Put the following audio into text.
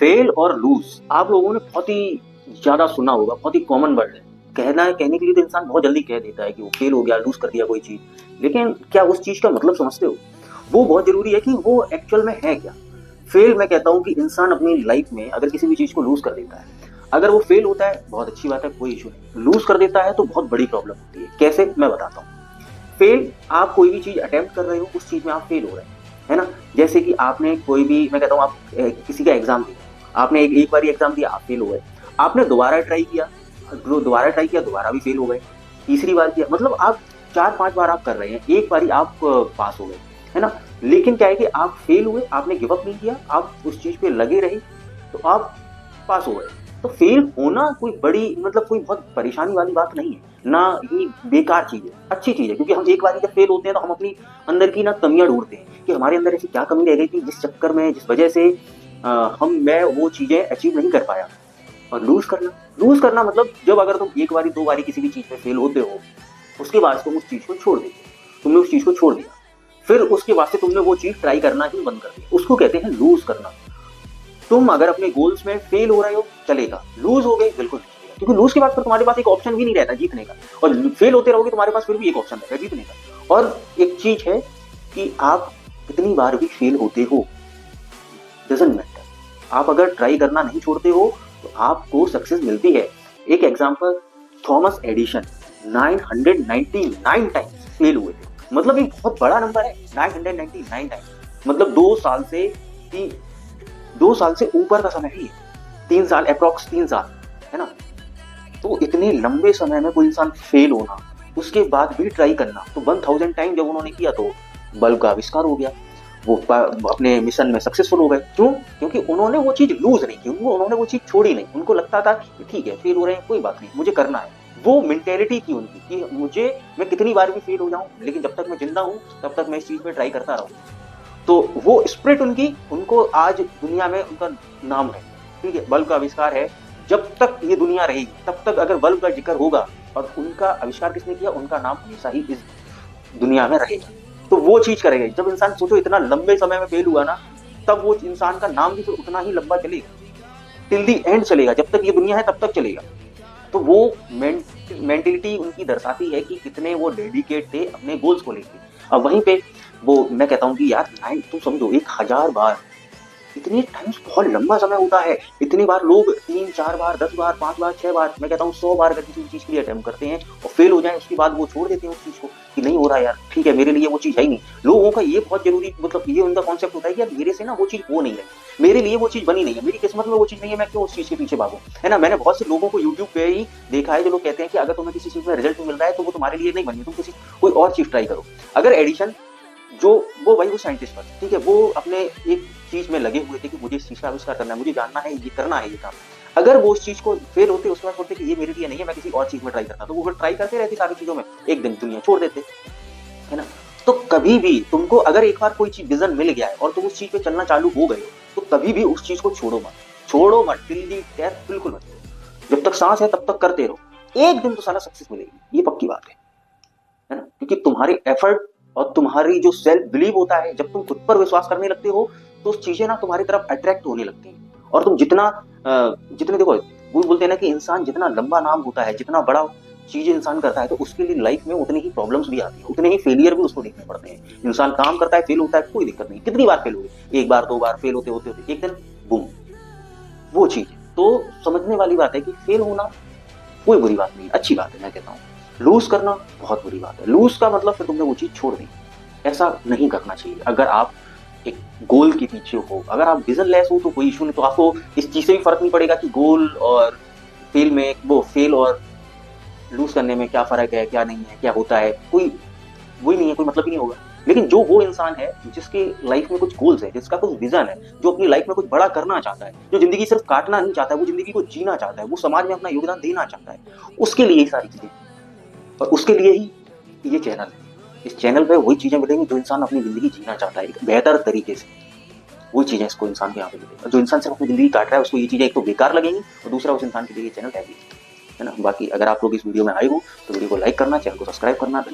Fail और loose आप लोगों ने बहुत ही ज्यादा सुना होगा, बहुत ही कॉमन वर्ड है। कहने के लिए तो इंसान बहुत जल्दी कह देता है कि वो फेल हो गया, लूज कर दिया कोई चीज, लेकिन क्या उस चीज का मतलब समझते हो? वो बहुत जरूरी है कि वो एक्चुअल में है क्या। फेल मैं कहता हूँ कि इंसान अपनी लाइफ में अगर किसी भी चीज को लूज कर देता है, अगर वो फेल होता है बहुत अच्छी बात है, कोई इशू नहीं। लूज कर देता है तो बहुत बड़ी प्रॉब्लम होती है। कैसे, मैं बताता हूँ। फेल, आप कोई भी चीज अटेम्प्ट कर रहे हो, उस चीज में आप फेल हो रहे हैं, है ना। जैसे कि आपने कोई भी, मैं कहता हूँ आप किसी का एग्जाम दिया, आपने एक बार एग्जाम दिया, आप फेल हो गए। आपने दोबारा ट्राई किया, दोबारा भी फेल हो गए। तीसरी बार किया, मतलब आप 4-5 बार आप कर रहे हैं, एक बार आप पास हो गए, है ना। लेकिन क्या है कि आप फेल हुए, आपने गिव अप नहीं किया, आप उस चीज पे लगे रहे, तो आप पास हो गए। तो फेल होना कोई बड़ी, मतलब कोई बहुत परेशानी वाली बात नहीं है ना, ही बेकार चीज है, अच्छी चीज है। क्योंकि हम एक बार जब फेल होते हैं तो हम अपनी अंदर की ना कमियां ढूंढते हैं कि हमारे अंदर ऐसी क्या कमी रह गई थी जिस चक्कर में, जिस वजह से मैं वो चीजें अचीव नहीं कर पाया। और लूज करना मतलब जब अगर तुम एक बारी दो बारी किसी भी चीज में फेल होते हो, उसके बाद तुम उस चीज को छोड़ देते हो, तुमने उस चीज को छोड़ दिया, फिर उसके बाद से तुमने वो चीज ट्राई करना ही बंद कर दिया, उसको कहते हैं लूज करना। तुम अगर अपने गोल्स में फेल हो रहे हो चलेगा, लूज हो गए बिल्कुल नहीं चलेगा, क्योंकि लूज के बाद फिर तुम्हारे पास एक ऑप्शन भी नहीं रहता जीतने का, और फेल होते रहोगे तुम्हारे पास फिर भी एक ऑप्शन रहेगा जीतने का। और एक चीज है कि आप कितनी बार भी फेल होते हो, डजंट मैटर। आप अगर ट्राई करना नहीं छोड़ते हो तो आपको सक्सेस मिलती है। एक example, Thomas Edison 999 times fail हुए थे, मतलब ये बहुत बड़ा नंबर है 999 टाइम्स, मतलब 2 साल से ऊपर का समय है ये, 3 साल, अप्रोक्स 3 साल, है ना। तो इतने लंबे समय में कोई इंसान फेल होना, उसके बाद भी ट्राई करना, तो 1000 टाइम जब उन्होंने किया तो बल्ब का आविष्कार हो गया, वो अपने मिशन में सक्सेसफुल हो गए। क्यों? क्योंकि उन्होंने वो चीज लूज नहीं की, उन्होंने वो चीज छोड़ी नहीं। उनको लगता था कि ठीक है फेल हो रहे हैं, कोई बात नहीं, मुझे करना है। वो मेंटेलिटी थी उनकी कि मैं कितनी बार भी फेल हो जाऊं, लेकिन जब तक मैं जिंदा हूं तब तक मैं इस चीज पे ट्राई करता रहूं। तो वो स्पिरिट उनकी, उनको आज दुनिया में उनका नाम है, ठीक है, बल्ब का आविष्कार है। जब तक ये दुनिया रहेगी तब तक अगर बल्ब का जिक्र होगा और उनका आविष्कार किसने किया, उनका नाम हमेशा ही इस दुनिया में रहेगा। तो वो चीज करेगा। जब इंसान सोचो इतना लंबे समय में फेल हुआ ना, तब वो इंसान का नाम भी फिर उतना ही लंबा चलेगा, टिल दी एंड चलेगा, जब तक ये दुनिया है तब तक चलेगा। तो वो मेंटेलिटी उनकी दर्शाती है कि कितने वो डेडिकेट थे अपने गोल्स को लेकर। अब वहीं पे वो मैं कहता हूँ कि यार तुम समझो 1000 बार, इतने टाइम्स बहुत लंबा समय होता है। इतनी बार लोग 3-4 बार, 10 बार, 5 बार, 6 बार, मैं कहता हूँ 100 बार अगर किसी चीज के लिए अटेम्प्ट करते हैं और फेल हो जाए, उसके बाद वो छोड़ देते हैं उस चीज को कि नहीं हो रहा यार, ठीक है मेरे लिए वो चीज है ही नहीं। लोगों का ये बहुत जरूरी, मतलब ये उनका कॉन्सेप्ट होता है कि यार मेरे से ना वो चीज हो नहीं रही, मेरे लिए वो चीज बनी नहीं है, मेरी किस्मत में वो चीज नहीं है, मैं क्यों उस चीज के पीछे भागूं, है ना। मैंने बहुत से लोगों को यूट्यूब पे ही देखा है जो लोग कहते हैं कि अगर तुम्हें किसी चीज में रिजल्ट मिल रहा है तो वो तुम्हारे लिए नहीं बनी, तुम किसी कोई और चीज ट्राई करो। अगर एडिशन, जो वो साइंटिस्ट था, ठीक है, वो अपने एक चीज में लगे हुए थे कि मुझे इस चीज का आविष्कार करना है, मुझे जानना है, ये करना है, ये काम। अगर वो उस चीज को फेल होते, उसके बाद बोलते कि ये मेरे लिए नहीं है, मैं किसी और चीज में ट्राई करता, तो वो ट्राई करते रहते सारी चीजों में, एक दिन दुनिया छोड़ देते, है ना। तो कभी भी तुमको अगर एक बार कोई चीज विजन मिल गया है और तुम उस चीज पे चलना चालू हो गए हो, तो कभी भी उस चीज को छोड़ो मत टिल दी डेथ, बिल्कुल मत छोड़ो। जब तक सांस है तब तक करते रहो, एक दिन तो सारा सक्सेस मिलेगी, ये पक्की बात है ना। क्योंकि तुम्हारे एफर्ट और तुम्हारी जो सेल्फ बिलीव होता है, जब तुम खुद पर विश्वास करने लगते हो तो चीजें ना तुम्हारी तरफ अट्रैक्ट होने लगती हैं। और तुम जितने देखो, वो बोलते हैं ना कि इंसान जितना लंबा नाम होता है, जितना बड़ा चीजें इंसान करता है, तो उसके लिए लाइफ में उतनी ही प्रॉब्लम्स भी आती है, उतने ही फेलियर भी उसको देखने पड़ते हैं। इंसान काम करता है, फेल होता है, कोई दिक्कत नहीं, कितनी बार फेल हो गए, 1 बार 2 बार फेल होते होते होते एक दिन बूम, वो चीज। तो समझने वाली बात है कि फेल होना कोई बुरी बात नहीं, अच्छी बात है। मैं कहता हूँ लूज करना बहुत बुरी बात है। लूज का मतलब फिर तुमने वो चीज छोड़ दी, ऐसा नहीं करना चाहिए। अगर आप एक गोल के पीछे हो, अगर आप विजन लेस हो तो कोई इशू नहीं, तो आपको इस चीज से भी फर्क नहीं पड़ेगा कि गोल और फेल और लूज करने में क्या फर्क है, क्या नहीं है, क्या होता है, कोई वही नहीं है, कोई मतलब ही नहीं होगा। लेकिन जो वो इंसान है जिसके लाइफ में कुछ गोल्स है, जिसका कुछ विजन है, जो अपनी लाइफ में कुछ बड़ा करना चाहता है, जो जिंदगी सिर्फ काटना नहीं चाहता है, वो जिंदगी को जीना चाहता है, वो समाज में अपना योगदान देना चाहता है, उसके लिए ये सारी चीजें, और उसके लिए ही ये चैनल है। इस चैनल पे वही चीजें मिलेंगी जो इंसान अपनी जिंदगी जीना चाहता है एक बेहतर तरीके से, वही चीजें इसको इंसान को यहाँ पे मिलेगी। जो इंसान सिर्फ अपनी जिंदगी काट रहा है, उसको ये चीजें एक तो बेकार लगेंगी, और दूसरा उस इंसान के लिए ये चैनल है ना। बाकी अगर आप लोग इस वीडियो में आए हो तो वीडियो को लाइक करना, चैनल को सब्सक्राइब करना।